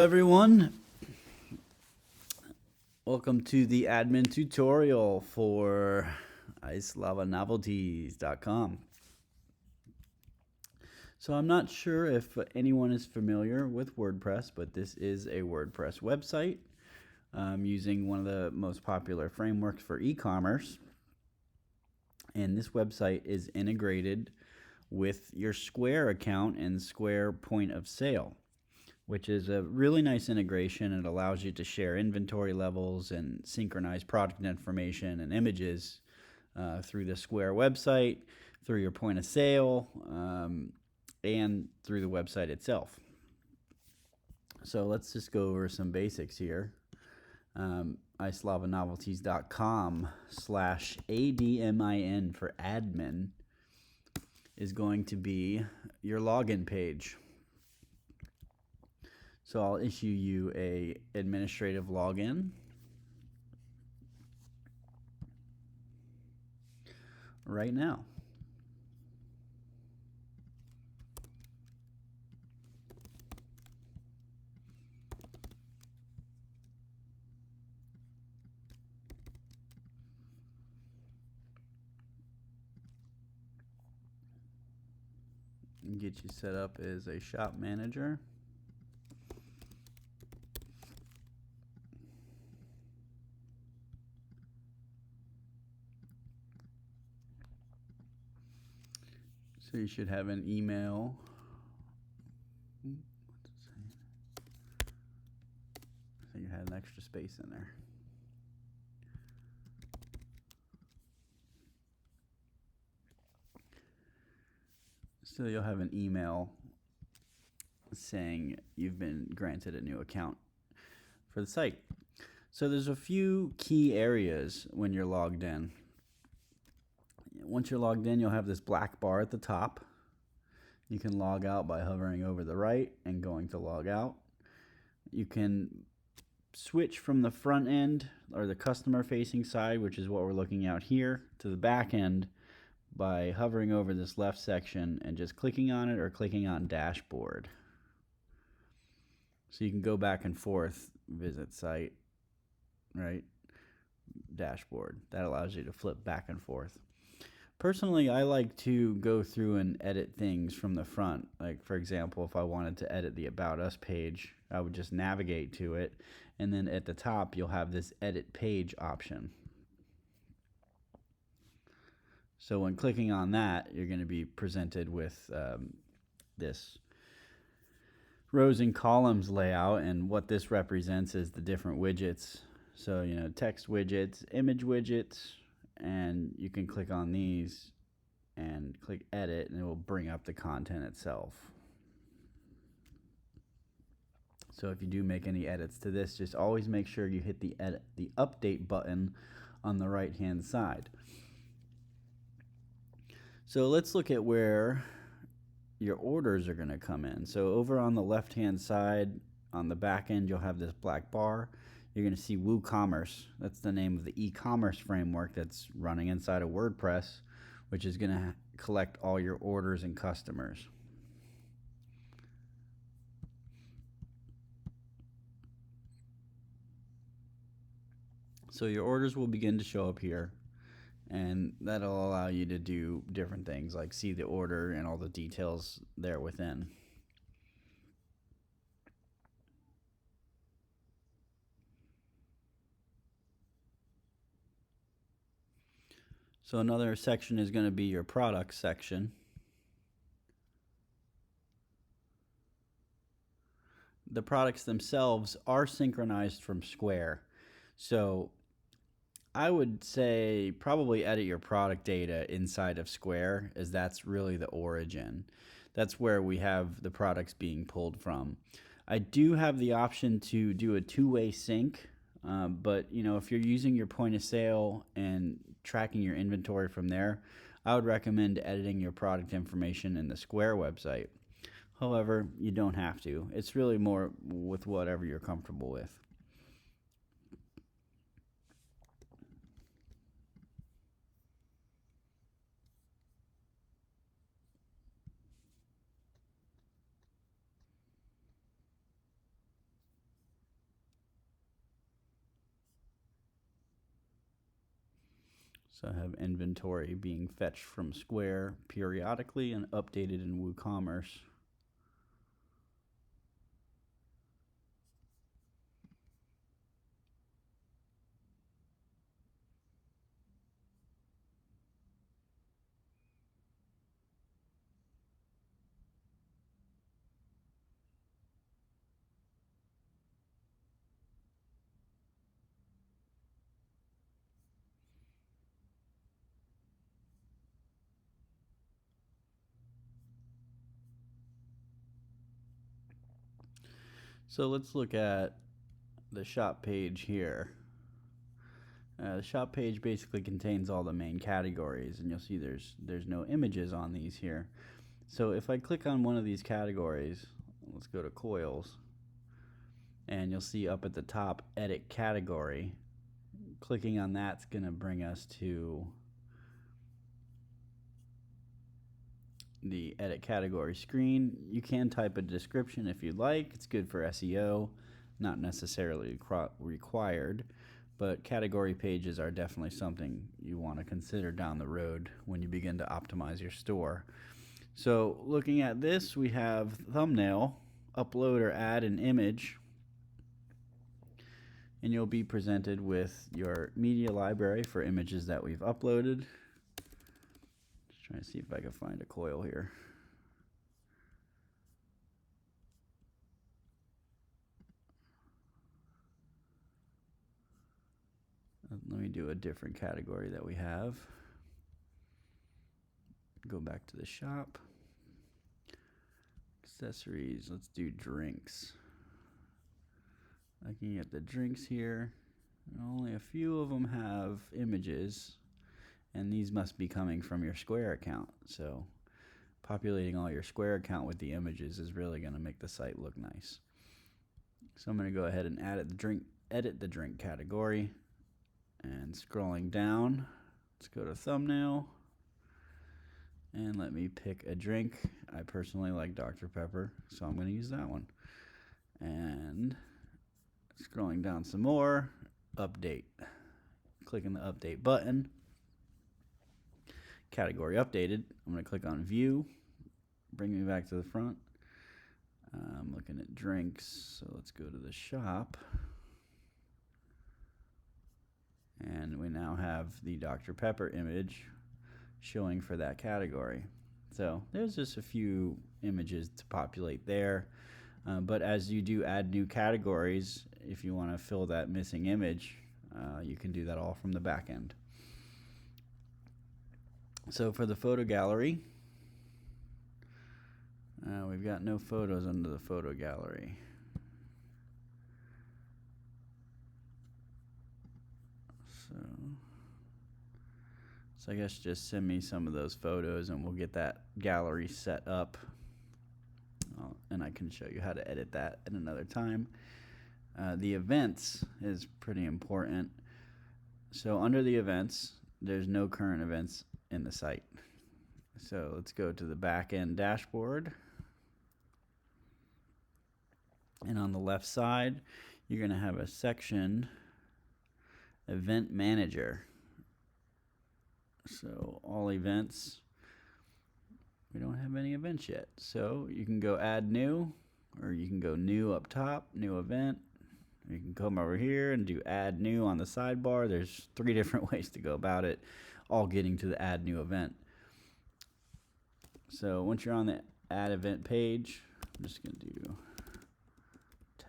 Everyone, welcome to the admin tutorial for icelavanovelties.com. So I'm not sure if anyone is familiar with WordPress, but this is a WordPress website using one of the most popular frameworks for e-commerce. And this website is integrated with your Square account and Square point of sale, which is a really nice integration. It allows you to share inventory levels and synchronize product information and images through the Square website, through your point of sale, and through the website itself. So let's just go over some basics here. icelavanovelties.com/ADMIN for admin is going to be your login page. So I'll issue you a administrative login right now. And get you set up as a shop manager. So you should have an email. I think it had an extra space in there. So you'll have an email saying you've been granted a new account for the site. So there's a few key areas when you're logged in. Once you're logged in, you'll have this black bar at the top. You can log out by hovering over the right and going to log out. You can switch from the front end or the customer facing side, which is what we're looking at here, to the back end by hovering over this left section and just clicking on it or clicking on dashboard. So you can go back and forth, visit site, right? Dashboard. That allows you to flip back and forth. Personally, I like to go through and edit things from the front. Like, for example, if I wanted to edit the About Us page, I would just navigate to it, and then at the top, you'll have this Edit Page option. So when clicking on that, you're going to be presented with this rows and columns layout, and what this represents is the different widgets. So, text widgets, image widgets, and you can click on these and click edit, and it will bring up the content itself. So if you do make any edits to this, just always make sure you hit the update button on the right hand side. So let's look at where your orders are going to come in. So over on the left hand side, on the back end, you'll have this black bar. You're going to see Woocommerce. That's the name of the e-commerce framework that's running inside of WordPress, which is going to collect all your orders and customers. So your orders will begin to show up here, and that'll allow you to do different things like see the order and all the details there within. So another section is going to be your products section. The products themselves are synchronized from Square. So I would say probably edit your product data inside of Square, as that's really the origin. That's where we have the products being pulled from. I do have the option to do a two-way sync, but if you're using your point of sale and tracking your inventory from there, I would recommend editing your product information in the Square website. However, you don't have to. It's really more with whatever you're comfortable with. So I have inventory being fetched from Square periodically and updated in Woocommerce. So let's look at the shop page here. The shop page basically contains all the main categories, and you'll see there's no images on these here. So if I click on one of these categories, let's go to coils, and you'll see up at the top, edit category. Clicking on that's going to bring us to the edit category screen. You can type a description if you'd like. It's good for SEO, not necessarily required, but category pages are definitely something you want to consider down the road when you begin to optimize your store. So looking at this, we have thumbnail, upload or add an image, and you'll be presented with your media library for images that we've uploaded. Trying to see if I can find a coil here. Let me do a different category that we have. Go back to the shop. Accessories, let's do drinks. Looking at the drinks here, only a few of them have images, and these must be coming from your Square account. So populating all your Square account with the images is really going to make the site look nice. So I'm going to go ahead and edit the drink category, and scrolling down, let's go to thumbnail, and let me pick a drink. I personally like Dr. Pepper, so I'm going to use that one. And scrolling down some more, update. Clicking the update button. Category updated. I'm going to click on view, bring me back to the front. I'm looking at drinks, so let's go to the shop. And we now have the Dr. Pepper image showing for that category. So there's just a few images to populate there. But as you do add new categories, if you want to fill that missing image, you can do that all from the back end. So for the photo gallery, we've got no photos under the photo gallery. So I guess just send me some of those photos and we'll get that gallery set up. And I can show you how to edit that at another time. The events is pretty important. So under the events, there's no current events in the site. So let's go to the back end dashboard. And on the left side, you're going to have a section, Event Manager. So all events, we don't have any events yet. So you can go add new, or you can go new up top, new event. You can come over here and do add new on the sidebar. There's 3 different ways to go about it, all getting to the add new event. So once you're on the add event page, I'm just going to do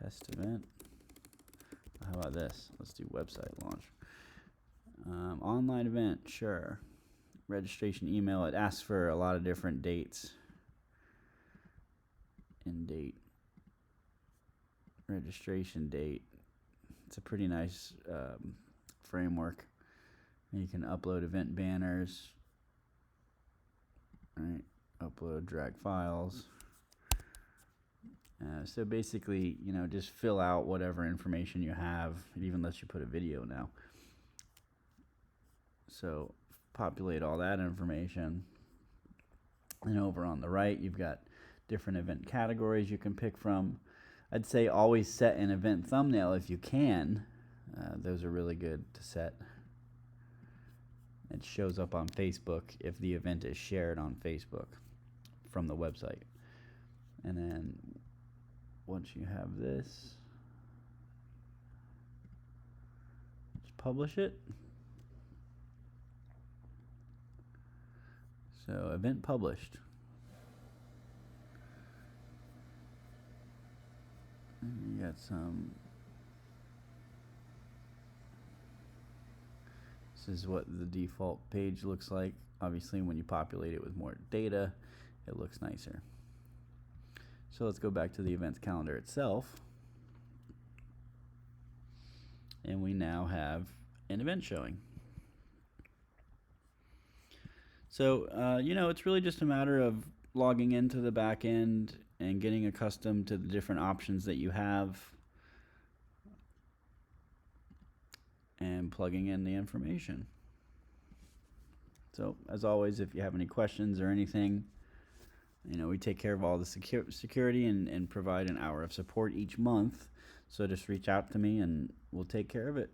test event. How about this? Let's do website launch. Online event, sure. Registration email, it asks for a lot of different dates. End date. Registration date. It's a pretty nice framework. You can upload event banners. Right. Upload, drag files. So basically, just fill out whatever information you have. It even lets you put a video now. So populate all that information. And over on the right, you've got different event categories you can pick from. I'd say always set an event thumbnail if you can. Those are really good to set. It shows up on Facebook if the event is shared on Facebook from the website. And then once you have this, just publish it. So event published. And you got some. This is what the default page looks like. Obviously, when you populate it with more data, it looks nicer. So let's go back to the events calendar itself. And we now have an event showing. So, it's really just a matter of logging into the back end and getting accustomed to the different options that you have and plugging in the information. So, as always, if you have any questions or anything, we take care of all the security and provide an hour of support each month. So just reach out to me and we'll take care of it.